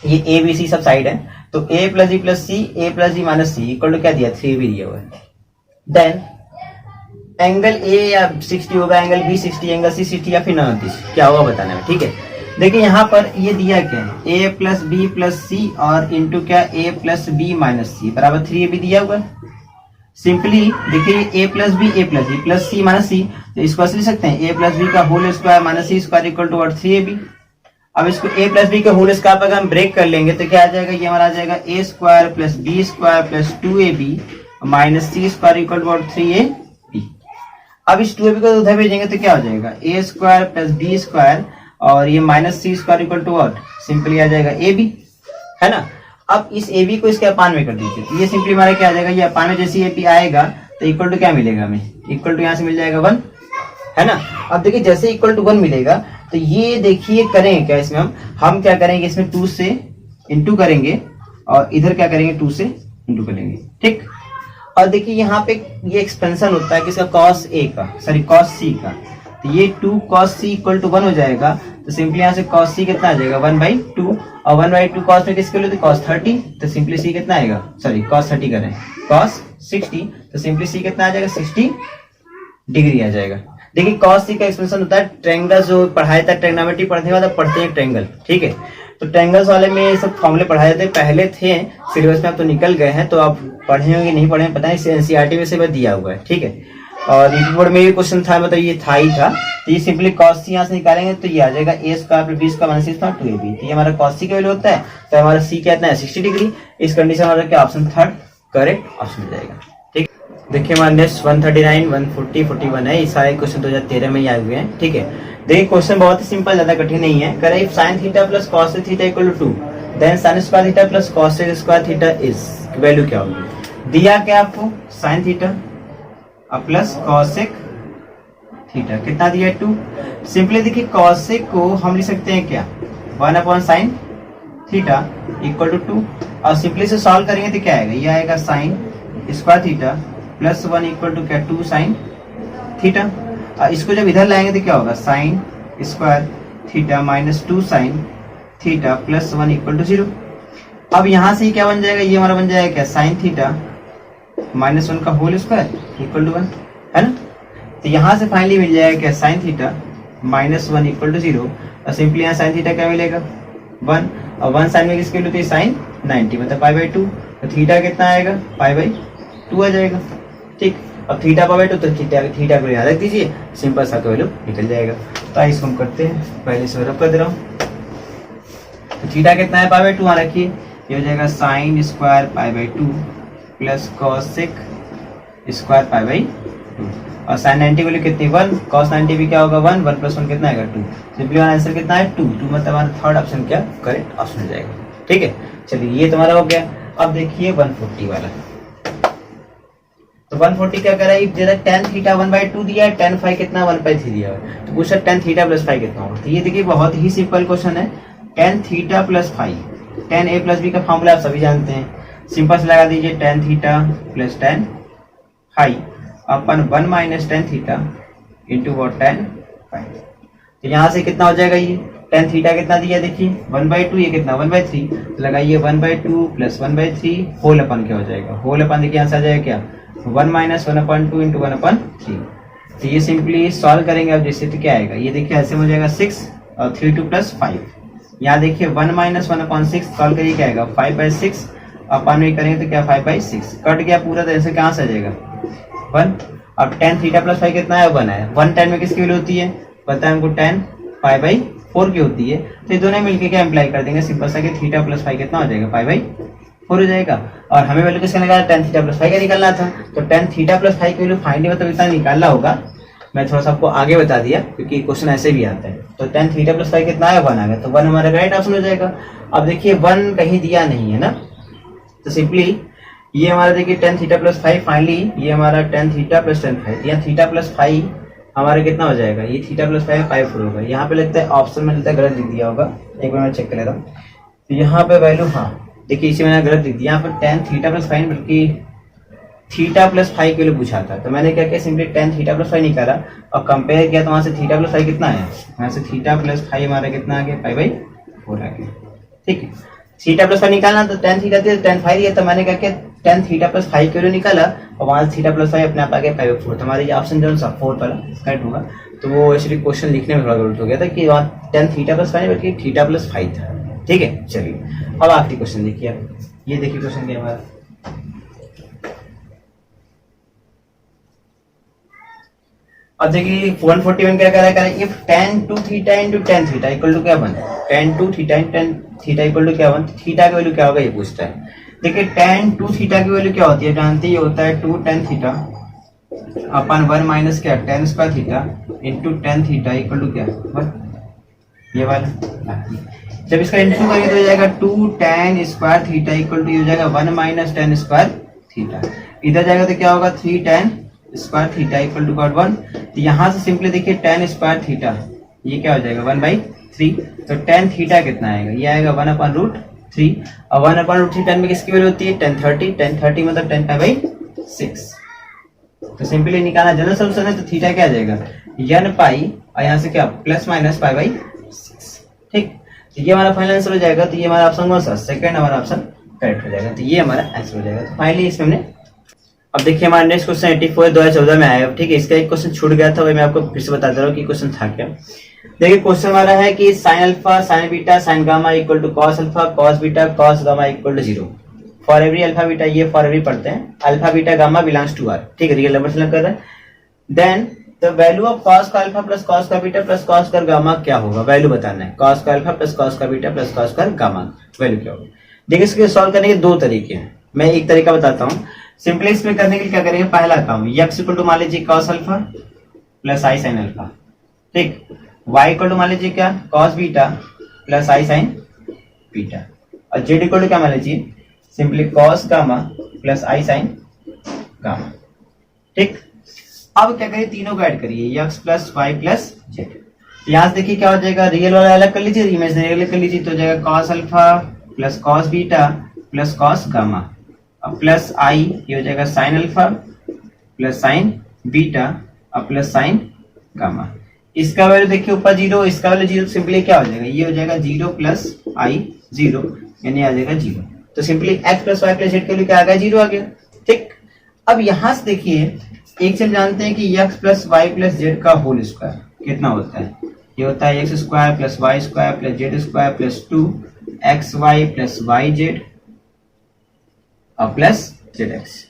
ये एबीसी सब साइड है, तो a plus B plus c, a plus B minus c equal to क्या दिया 3 भी दिया हुआ है। देन एंगल ए या 60 होगा, एंगल बी 60, एंगल सी 60 या फिर 29, क्या होगा बताना है। ठीक है, देखिए यहाँ पर ये दिया क्या है, A plus B plus C और इंटू क्या A plus B minus C बराबर 3 भी दिया हुआ है। सिंपली देखिए A plus B plus C minus C, तो इसको ऐसे लिख सकते हैं ए प्लस बी का whole square minus C square equal to 3ab। अब इसको ए प्लस बी का होल स्क्वायर पर हम ब्रेक कर लेंगे तो क्या आ जाएगा, ये हमारा आ जाएगा a square plus b square plus 2ab minus C square equal to 3ab। अब इस 2ab को उधर भेजेंगे तो क्या हो जाएगा, a square plus b square और ये minus C square equal to what, simply आ जाएगा ए बी, है ना। अब इस ए बी को इसके अपान में कर दीजिए, तो ये सिंपली हमारा क्या आ जाएगा, ये अपान में जैसे ए बी आएगा तो इक्वल टू क्या मिलेगा हमें, इक्वल टू यहाँ से मिल जाएगा 1, है ना। अब देखिए जैसे इक्वल टू 1 मिलेगा तो ये देखिए करेंगे क्या, इसमें हम क्या करेंगे, इसमें 2 से इंटू करेंगे और इधर क्या करेंगे 2 से इंटू करेंगे। ठीक, और देखिए यहाँ पे ये एक्सपेंशन होता है किसका, cos A का, सॉरी cos C का, तो ये 2 cos C इक्वल टू 1 हो जाएगा, तो सिंपली यहाँ से cos C कितना आ जाएगा 1/2, और 1/2 cos में किसके लिए, cos 30, तो सिंपली C कितना आएगा, सॉरी cos 30 करें cos 60, तो सिंपली C कितना आ जाएगा 60 डिग्री आ जाएगा। देखिए cos C का एक्सपेंशन होता है ट्रायंगल, जो पढ़ाया था ट्रायंगोमेट्री पढ़ने वाला पढ़ते हैं ट्रायंगल। ठीक है, तो ट्रायंगल्स वाले में सब फॉर्मूले पढ़ाए जाते पहले थे, सिलेबस में आप तो निकल गए हैं, तो आप पढ़े होंगे नहीं पढ़े पता है, एनसीईआरटी में से दिया हुआ है, ठीक है। और यूपी बोर्ड में ये क्वेश्चन था, मतलब ये था ही था, तो ये सिंपली कॉस सी यहाँ से निकालेंगे तो ये आ जाएगा a square plus b square minus 2ab। तो ये हमारा कॉस सी का वैल्यू होता है, तो हमारा सी कितना है 60 डिग्री। इस कंडीशन हमारा क्या ऑप्शन थर्ड करेक्ट ऑप्शन हो जाएगा, ठीक। देखिए हमारा नेक्स्ट 139, 140, 41 है, ये सारे क्वेश्चन 2013 में ही आए हुए हैं, ठीक है। देखिए क्वेश्चन बहुत ही सिंपल, ज्यादा कठिन नहीं है। कह रहा है sine theta plus cos theta equal to 2, then sine square theta plus cos square theta is value क्या होगी। दिया क्या आपको sine theta plus cosec theta, कितना दिया है 2। सिंपली देखिए कॉसेक को हम लिख सकते हैं क्या 1 upon sine theta equal to 2, और सिंपली से सॉल्व करेंगे तो क्या आएगा, ये आएगा sine square theta plus 1 equal to क्या 2 साइन थीटा। और इसको जब इधर लाएंगे तो क्या होगा sine square theta minus 2 sine theta plus 1 equal to 0। अब यहां से क्या बन जाएगा, ये हमारा बन जाएगा क्या साइन थीटा माइनस 1 का होल स्क्वायर इक्वल टू 1, है ना। तो यहां से फाइनली मिल जाएगा क्या sine theta minus 1 equal to 0, और सिंपली यहाँ साइन थीटा क्या मिलेगा 1, और 1 साइन में किसके लिए तो साइन 90 मतलब π/2, तो थीटा कितना आएगा π/2 आ जाएगा, ठीक। अब थीटा π/2 तो थीटा को याद रख दीजिए, सिंपल सा वैल्यू निकल जाएगा। तो इसको हम करते हैं, पहले से रब कर दे रहा हूँ। तो थीटा कितना है π/2 वहां रखिए, ये हो जाएगा sine square π/2 plus cosec square π/2, और साइन 90 वैल्यू कितनी 1, कॉस 90 भी क्या होगा 1, 1 प्लस 1 कितना आएगा 2। सिंपली आंसर कितना है 2 मतलब हमारा थर्ड ऑप्शन क्या करेक्ट ऑप्शन हो जाएगा, ठीक है। चलिए ये तुम्हारा हो गया। अब देखिए 140 वाला, तो 140 क्या कर रहा है, जरा tan थीटा 1/2 दिया है, tan फाई कितना 1/3 दिया है, तो पूछा tan थीटा प्लस फाई कितना होगा। तो ये देखिए बहुत ही सिंपल क्वेश्चन है, tan theta plus phi, tan a plus B का फॉर्मूला आप सभी जानते हैं, सिंपल से लगा दीजिए tan theta plus tan phi upon 1 minus tan theta into वो tan फाई। तो यहाँ से कितना हो जाएगा, ये tan थीटा कितना दिया देखिए 1/2, ये कितना 1/3, तो लगाइए 1/2 प्लस 1/3 होल अपन क्या हो जाएगा, होल अपन देखिए आंसर आ जाएगा क्या 1 माइनस 1/2 इंटू 1/3। तो ये सिंपली सॉल्व करेंगे अब जैसे, तो क्या आएगा, ये देखिए ऐसे हो जाएगा 6 और 3 2 प्लस 5। यहाँ देखिए 1 माइनस 1/6 सॉल्व करिए क्या आएगा 5/6, अपन में करेंगे तो क्या 5/6 कट गया पूरा, तरह से कहाँ से आ जाएगा 1। अब tan थीटा प्लस फाई कितना है 1 है, 1 tan में किसकी वैल्यू होती है पता है हमको tan π/4 की होती है, तो ये दोनों मिलकर क्या अप्लाई कर देंगे सिंपल सा कि थीटा प्लस फाई कितना हो जाएगा π/4 हो जाएगा। और हमें वैल्यू किसका निकालना tan थीटा प्लस फाई का निकालना था, तो tan थीटा प्लस फाई की वैल्यू फाइंड मतलब इतना निकालना होगा, मैं थोड़ा सा आपको आगे बता दिया क्योंकि क्वेश्चन ऐसे भी आता है। तो tan थीटा प्लस फाई कितना है 1 आ गया, तो 1 हमारा राइट ऑप्शन हो जाएगा। अब देखिए 1 कहीं दिया नहीं है ना, तो सिंपली ये हमारा देखिए tan theta plus phi, finally ये हमारा tan थीटा प्लस tan फाई, यहाँ थीटा प्लस फाई हमारा कितना हो जाएगा, ये थीटा प्लस फाई 5 होगा। यहाँ पे लगता है ऑप्शन में लगता है गलत लिख दिया होगा, एक बार मैं चेक कर लेता हूँ। तो यहाँ पे वैल्यू हाँ देखिए इसी मैंने गलत लिख दिया, यहाँ पर tan थीटा प्लस फाई बल्कि थीटा प्लस फाई के लिए पूछा था, तो मैंने क्या किया simply tan theta plus phi निकाला और कंपेयर किया, तो वहां से थीटा प्लस फाई कितना आया, वहां से थीटा प्लस फाई हमारा कितना आ गया π/4 आ गया, ठीक है। थीटा प्लस फाई निकालना तो tan थीटा दिया tan फाई दिया, तो मैंने क्या किया tan थीटा प्लस फाई के लिए निकाला और वहां से थीटा प्लस फाई अपने आप आ गया π/4। तो हमारे ये ऑप्शन जो है 4 वाला करेक्ट होगा। तो वो एक्चुअली क्वेश्चन लिखने में थोड़ा गलत हो गया था कि वहाँ tan थीटा प्लस फाई बल्कि थीटा प्लस फाई था, ठीक है। चलिए अब आखिरी क्वेश्चन देखिए आप, ये देखिए क्वेश्चन क्या हमारा, अब देखिए 141 क्या कह रहा है, if tan 2 theta into tan theta equal to क्या one, tan 2 theta into tan theta equal to क्या बन, थीटा की वैल्यू क्या होगा ये पूछता है। देखिए tan 2 थीटा की वैल्यू क्या होती है जानते ही होता है 2 tan थीटा अपन 1 माइनस क्या tan square theta into tan theta equal to क्या 1, ये वाला। जब इसका इंटू करेंगे तो हो जाएगा 2 tan square theta equal to हो जाएगा 1 माइनस tan स्क्वायर थीटा, इधर जाएगा तो क्या होगा 3 tan square theta equal to 1। तो यहाँ से सिंपली देखिए tan स्क्वायर थीटा ये क्या हो जाएगा 1/3, तो tan थीटा कितना आएगा, ये आएगा 1/√3 और 1/√3 tan में किसकी वैल्यू होती है tan 30 मतलब tan π/6। तो सिंपली निकालना जनरल सोल्यूशन है, तो थीटा क्या आ जाएगा n पाई और यहाँ से क्या प्लस माइनस π/6, ठीक। तो ये हमारा फाइनल आंसर हो जाएगा। तो ये हमारा ऑप्शन कौन सा सेकंड हमारा ऑप्शन करेक्ट हो जाएगा। तो ये हमारा आंसर हो जाएगा। तो फाइनली इसमें हमने, अब देखिए हमारा नेक्स्ट क्वेश्चन 84 2014 में आया, ठीक है। इसका एक क्वेश्चन छूट गया था, वही मैं आपको फिर से बता दे रहा हूँ कि क्वेश्चन था क्या। देखिए क्वेश्चन हमारा है कि sine alpha sine beta sine gamma equal to cos alpha cos beta cos gamma equal to 0। For every alpha beta, ये फॉर एवरी पढ़ते हैं, alpha beta gamma belongs to R, ठीक है, रियल नंबर सेलेक्ट कर रहे हैं। Then the value of cos का alpha plus cos का बीटा प्लस कॉस का गामा क्या होगा, वैल्यू बताना है। कॉस का अल्फा प्लस कॉस का बीटा प्लस कॉस का गामा वैल्यू क्या होगा। देखिए इसके सॉल्व करने के दो तरीके हैं, मैं एक तरीका बताता हूँ। सिंपली इसमें करने के लिए क्या करेंगे, पहला काम x इक्वल टू मान लीजिए cos alpha plus i sine alpha, ठीक। y इक्वल टू मान लीजिए क्या, cos beta plus i sine beta, और z इक्वल टू क्या मान लीजिए, simply cos gamma plus i sine gamma, ठीक। अब क्या करिए, तीनों को ऐड करिए, x plus Y plus Z. यहां से देखिए क्या हो जाएगा, रियल वाला अलग कर लीजिए, इमेजिनरी अलग कर लीजिए, तो हो जाएगा cos alpha plus cos beta plus cos gamma, अब प्लस आई, ये हो जाएगा sine alpha plus sign beta और प्लस साइन गामा। इसका वैल्यू देखिए ऊपर जीरो, इसका वैल्यू जीरो, सिंपली क्या हो जाएगा, ये हो जाएगा जीरो प्लस आई जीरो, यानी आ जाएगा जीरो। तो simply X plus Y plus Z के लिए क्या आ गया, जीरो आ गया, ठीक। अब यहां से देखिए एक चीज जानते हैं कि x plus Y plus z का होल स्क्वायर कितना होता है, ये होता है x square plus y square plus z square plus two x y plus y z और plus z x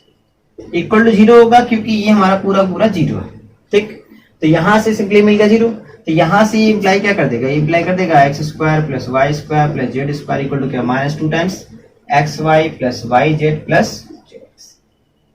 equal to zero होगा, क्योंकि ये हमारा पूरा पूरा जीरो है, ठीक। तो यहां से सिंपली मिल गया जीरो, तो यहां से इंप्लाई क्या कर देगा, इंप्लाई कर देगा x square plus y square plus z square equal to क्या, minus two times x y plus y z plus z x,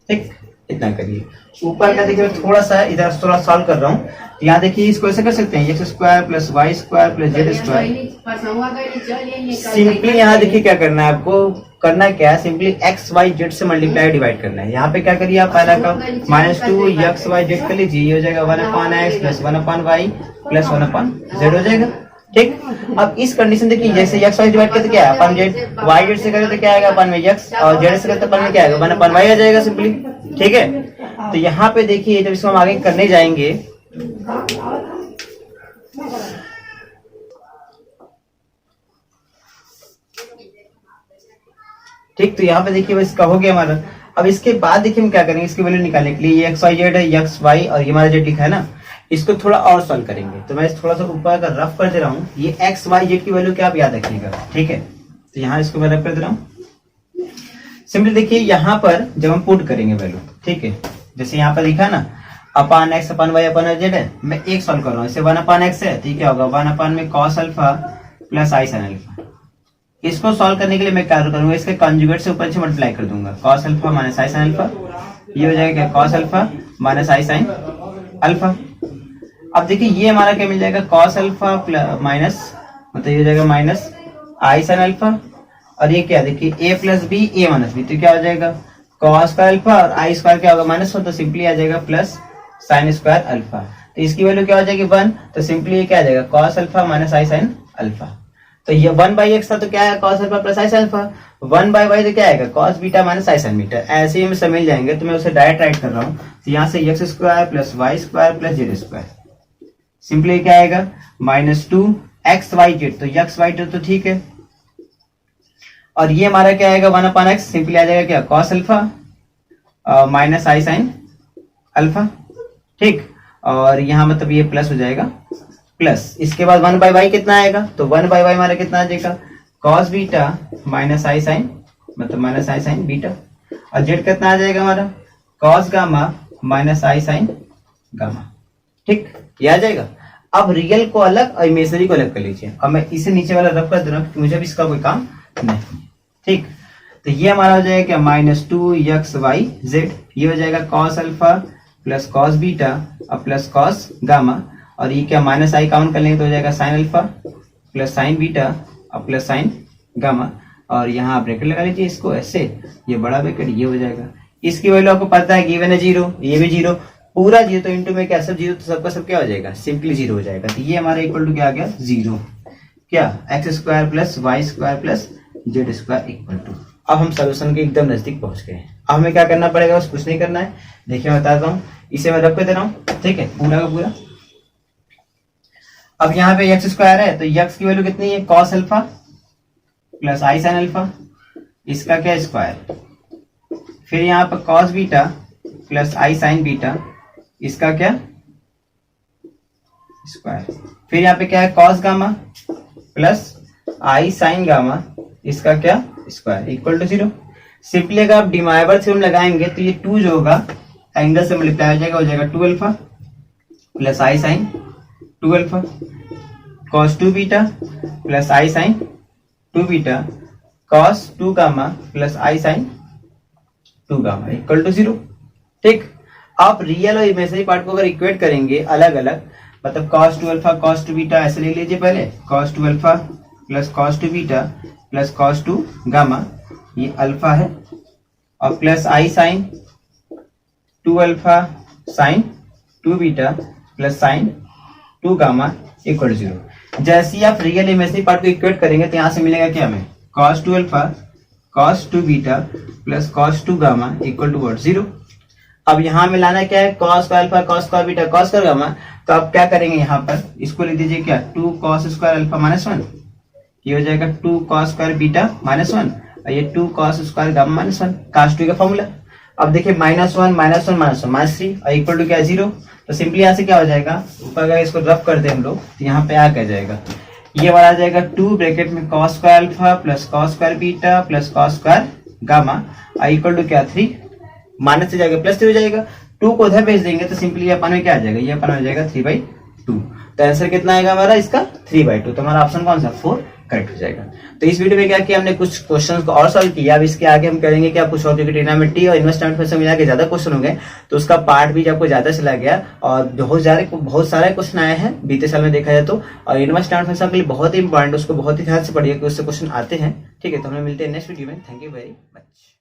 ठीक। इतना करिए। ऊपर का देखिए थोड़ा सा इधर थोड़ा सॉल्व कर रहा हूँ, यहाँ देखिए इसको ऐसे कर सकते हैं, x square plus y square plus z square. Simply यहाँ देखिए क्या करना है आपको, करना क्या है, सिंपली एक्स वाई जेड से मल्टीप्लाई डिवाइड करना है। यहाँ पे क्या करिए आप, पहला का minus two x y z कर लीजिए, ये हो जाएगा one upon x plus one upon y plus one upon z हो जाएगा, ठीक। अब इस कंडीशन देखिए, जैसे एक्स वाई डिवाइड करते क्या है अपन जेड, वाई जेड से करें तो क्या आएगा अपन में एक्स, और जेड से करते अपन में क्या आएगा, वन अपन वाई आ जाएगा सिंपली, ठीक है। तो यहाँ पे देखिए जब इसको हम आगे करने जाएंगे, ठीक, तो यहाँ पे देखिए इसका हो गया हमारा। अब इसके बाद देखिए हम क्या करेंगे, इसकी वैल्यू निकालने के लिए, ये एक्स वाई जेड है, एक्स वाई और ये हमारा जेड लिखा है ना, इसको थोड़ा और सॉल्व करेंगे। तो मैं थोड़ा सा ऊपर का रफ कर दे रहा हूँ, ये एक्स वाई जेड की वैल्यू क्या आप याद रखिएगा, ठीक है। तो यहाँ इसको मैं रफ कर दे रहा हूँ। सिंपली देखिए यहाँ पर जब हम पुट करेंगे वैल्यू, ठीक है, जैसे यहाँ पर लिखा ना अपान x upon y upon Z है, मैं एक सॉल्व कर रहा हूँ, इसे वन अपान एक्स है, तो क्या होगा, वन अपान में cos alpha plus i sine alpha. इसको सॉल्व करने के लिए मैं क्या करूंगा, इसके कॉन्जुगेट से ऊपर से मल्टीप्लाई कर दूंगा, cos alpha minus i sine alpha, ये हो जाएगा क्या, cos alpha minus i sine alpha. अब देखिए ये हमारा क्या मिल जाएगा, कॉस अल्फा माइनस, मतलब ये हो जाएगा माइनस आई साइन अल्फा, और ये क्या देखिए A plus B A minus B, तो क्या हो जाएगा, कॉस का अल्फा और आई स्क्वायर क्या होगा माइनस हो, तो सिंपली आ जाएगा प्लस साइन स्क्वायर अल्फा। तो इसकी वैल्यू क्या हो जाएगी, वन, तो सिंपली ये क्या आ जाएगा, cos alpha minus i sine alpha. तो ये वन बाई एक्स था, तो क्या है, cos alpha plus i sine alpha, one by y तो क्या आएगा, cos beta minus i sine beta. ऐसे ही हम सब मिल जाएंगे, तो मैं उसे डायरेक्ट राइट कर रहा हूँ, तो यहाँ से x square plus y square plus z square, simply क्या आएगा, minus two x y z, तो एक्स वाई जेड तो ठीक है, और ये हमारा क्या आएगा, वन अपॉन एक्स, सिंपली आ जाएगा क्या, cos alpha minus i sine alpha, ठीक। और यहाँ मतलब ये प्लस हो जाएगा, प्लस इसके बाद वन बाई वाई कितना आएगा, तो वन बाई वाई हमारा कितना आ जाएगा, cos beta minus i sign, मतलब माइनस आई साइन बीटा, और जेड कितना आ जाएगा हमारा, cos gamma minus i sine gamma, ठीक, ये आ जाएगा। अब रियल को अलग और इमेजिनरी को अलग कर लीजिए, और मैं इसे नीचे वाला रफ कर दे रहा हूँ क्योंकि मुझे भी इसका कोई काम नहीं, ठीक। तो ये हमारा हो जाएगा क्या, minus two x y z, ये हो जाएगा cos alpha plus cos beta और प्लस कॉस गामा, और ये क्या माइनस आई काउंट कर लेंगे तो हो जाएगा sine alpha plus sign beta और प्लस साइन गामा, और यहाँ ब्रैकेट लगा लीजिए इसको ऐसे, ये बड़ा ब्रैकेट ये हो जाएगा। इसकी वैल्यू आपको पता है गिवन है जीरो, ये भी जीरो, पूरा जीरो, तो इंटू में क्या सब जीरो, तो सबका सब क्या हो जाएगा, सिंपली जीरो हो जाएगा। तो ये हमारा इक्वल टू क्या आ गया, जीरो, क्या, x square plus y square plus z square equal to. अब हम सोल्यूशन के एकदम नजदीक पहुंच गए। अब हमें क्या करना पड़ेगा, बस कुछ नहीं करना है। देखिए मैं बताता हूँ, इसे मैं रख के दे रहा हूँ, ठीक है, पूरा का पूरा। अब यहाँ पे एक्स स्क्वायर है, तो एक्स की वैल्यू कितनी है, cos alpha plus i sine alpha, इसका क्या स्क्वायर, फिर यहाँ पर cos beta plus i sine beta, इसका क्या स्क्वायर, फिर यहाँ पे क्या है, cos gamma plus i sine gamma, इसका क्या square equal to zero. Simply अगर आप डिमाइवर थ्योरम लगाएंगे तो ये 2 जो होगा एंगल से मल्टीप्लाई हो जाएगा 2 alpha plus i sine 2 alpha cos 2 beta plus i sine 2 beta cos 2 gamma plus i sine 2 gamma equal to 0। ठीक, आप रियल और इमेजिनरी पार्ट को अगर इक्वेट करेंगे अलग अलग, मतलब cos 2 अल्फा cos 2 बीटा ऐसे ले लीजिए पहले, cos 2 alpha plus cos 2 beta plus cos 2 gamma, ये अल्फा है, और plus i sine 2 alpha sine 2 beta plus sine 2 gamma equal to 0। जैसे ही आप रियल इमेजिनरी पार्ट को इक्वेट करेंगे तो यहाँ से मिलेगा क्या हमें, cos 2 alpha cos 2 beta plus cos 2 gamma equal to 0। अब यहाँ में लाना क्या है, cos square alpha cos square beta cos square gamma, तो आप क्या करेंगे यहाँ पर इसको लिख दीजिए क्या 2 cos स्क्वायर अल्फा माइनस 1, ये हो जाएगा 2 cos स्क्वायर बीटा माइनस 1 और ये 2 cos square gamma minus 1, cos 2 का फॉर्मूला। अब देखिए माइनस 1 माइनस 1 माइनस 1 माइनस 3 और इक्वल टू क्या 0, तो सिंपली यहाँ से क्या हो जाएगा, ऊपर अगर इसको रफ कर दे हम लोग तो यहाँ पे आ जाएगा, ये वाला आ जाएगा 2 ब्रैकेट में cos square alpha plus cos square beta plus cos square gamma और इक्वल टू क्या 3, माइनस से जाएगा प्लस 3 हो जाएगा, 2 को उधर भेज देंगे तो सिंपली अपन में क्या आ जाएगा, ये अपन हो जाएगा 3/2। तो आंसर कितना आएगा हमारा इसका 3/2, तो हमारा ऑप्शन कौन सा 4 करेक्ट हो जाएगा। तो इस वीडियो में क्या किया हमने, कुछ क्वेश्चंस को और सॉल्व किया। अब इसके आगे हम करेंगे कि आप कुछ और, क्योंकि ट्रिग्नोमेट्री और इन्वेस्टमेंट में मिला के ज्यादा क्वेश्चन हो गए तो उसका पार्ट भी आपको ज्यादा चला गया और बहुत सारे क्वेश्चन आए हैं बीते साल में देखा जाए तो, और इन्वेस्टमेंट के लिए बहुत ही इंपॉर्टेंट, उसको बहुत ही ध्यान से पढ़िए कि उससे क्वेश्चन आते हैं। ठीक है, तो हम मिलते हैं नेक्स्ट वीडियो में। Thank you very much.